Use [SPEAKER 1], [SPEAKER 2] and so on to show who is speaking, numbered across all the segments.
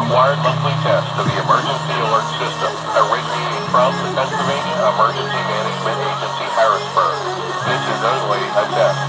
[SPEAKER 1] required monthly test of the emergency alert system originating from the Pennsylvania Emergency Management Agency, Harrisburg. This is only a test.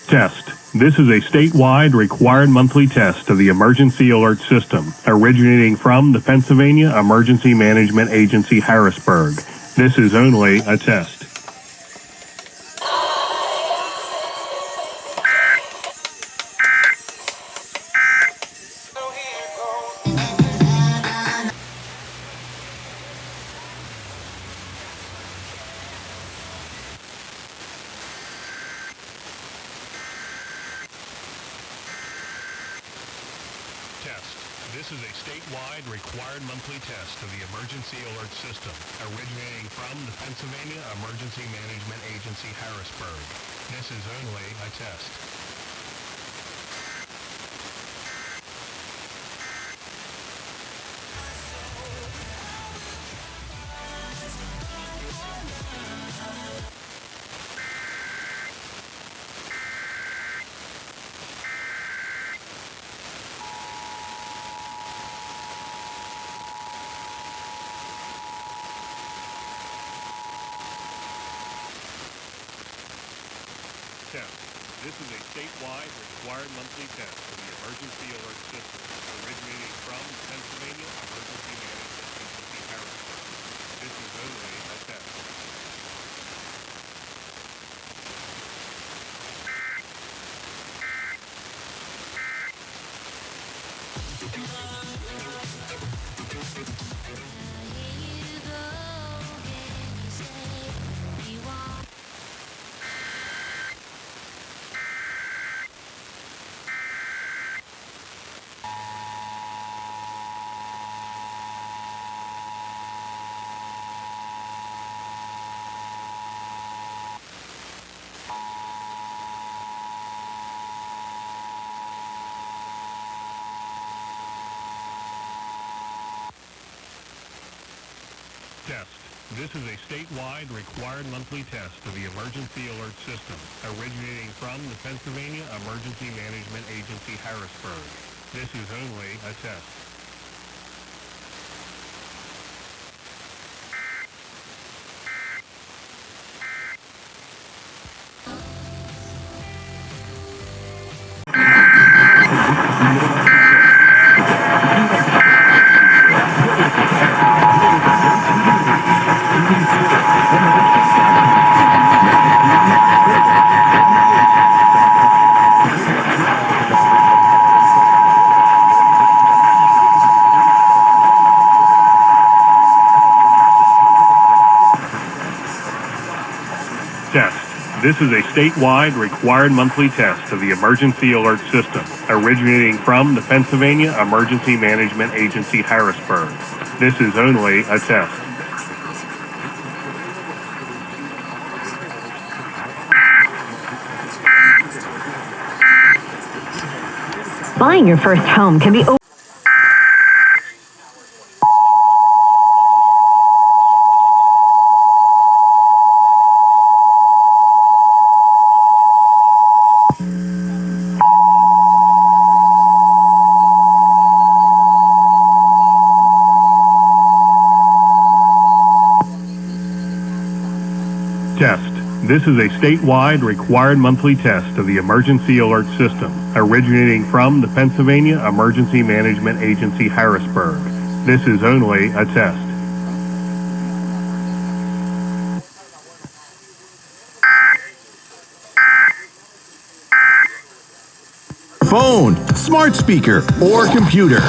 [SPEAKER 2] Test. This is a statewide required monthly test of the emergency alert system originating from the Pennsylvania Emergency Management Agency, Harrisburg. This is only a test. This is a statewide required monthly test of the emergency alert system originating from the Pennsylvania Emergency Management Agency, Harrisburg. This is only a test. This is a statewide required monthly test of the emergency alert system originating from the Pennsylvania Emergency Management Agency, Harrisburg. This is only a test. Test. This is a statewide required monthly test of the emergency alert system originating from the Pennsylvania Emergency Management Agency, Harrisburg. This is only a test. This is a statewide required monthly test of the emergency alert system originating from the Pennsylvania Emergency Management Agency, Harrisburg. This is only a test.
[SPEAKER 3] Buying your first home can be
[SPEAKER 2] Test. This is a statewide required monthly test of the emergency alert system originating from the Pennsylvania Emergency Management Agency, Harrisburg. This is only a test.
[SPEAKER 4] Phone, smart speaker, or computer.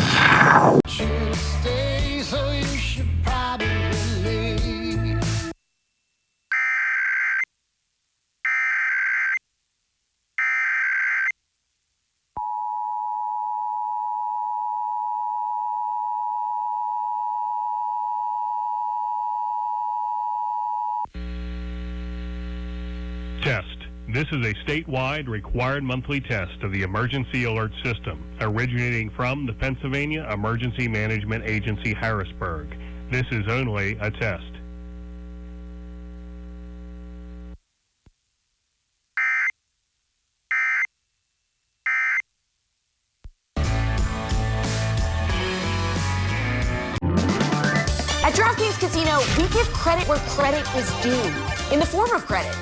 [SPEAKER 2] This is a statewide required monthly test of the emergency alert system originating from the Pennsylvania Emergency Management Agency, Harrisburg. This is only a test.
[SPEAKER 5] At DraftKings Casino, we give credit where credit is due, in the form of credit.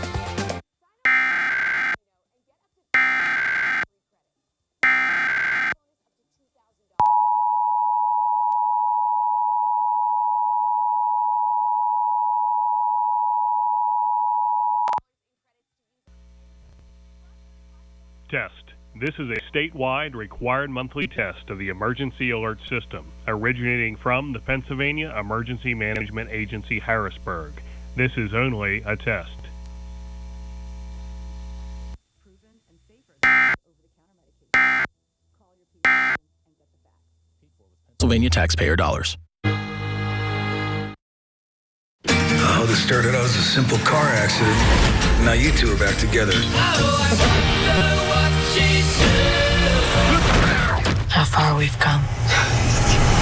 [SPEAKER 2] Test. This is a statewide required monthly test of the emergency alert system originating from the Pennsylvania Emergency Management Agency, Harrisburg. This is only a test.
[SPEAKER 6] Pennsylvania taxpayer dollars.
[SPEAKER 7] Oh, this started out as a simple car accident. Now you two are back together.
[SPEAKER 8] How far we've come.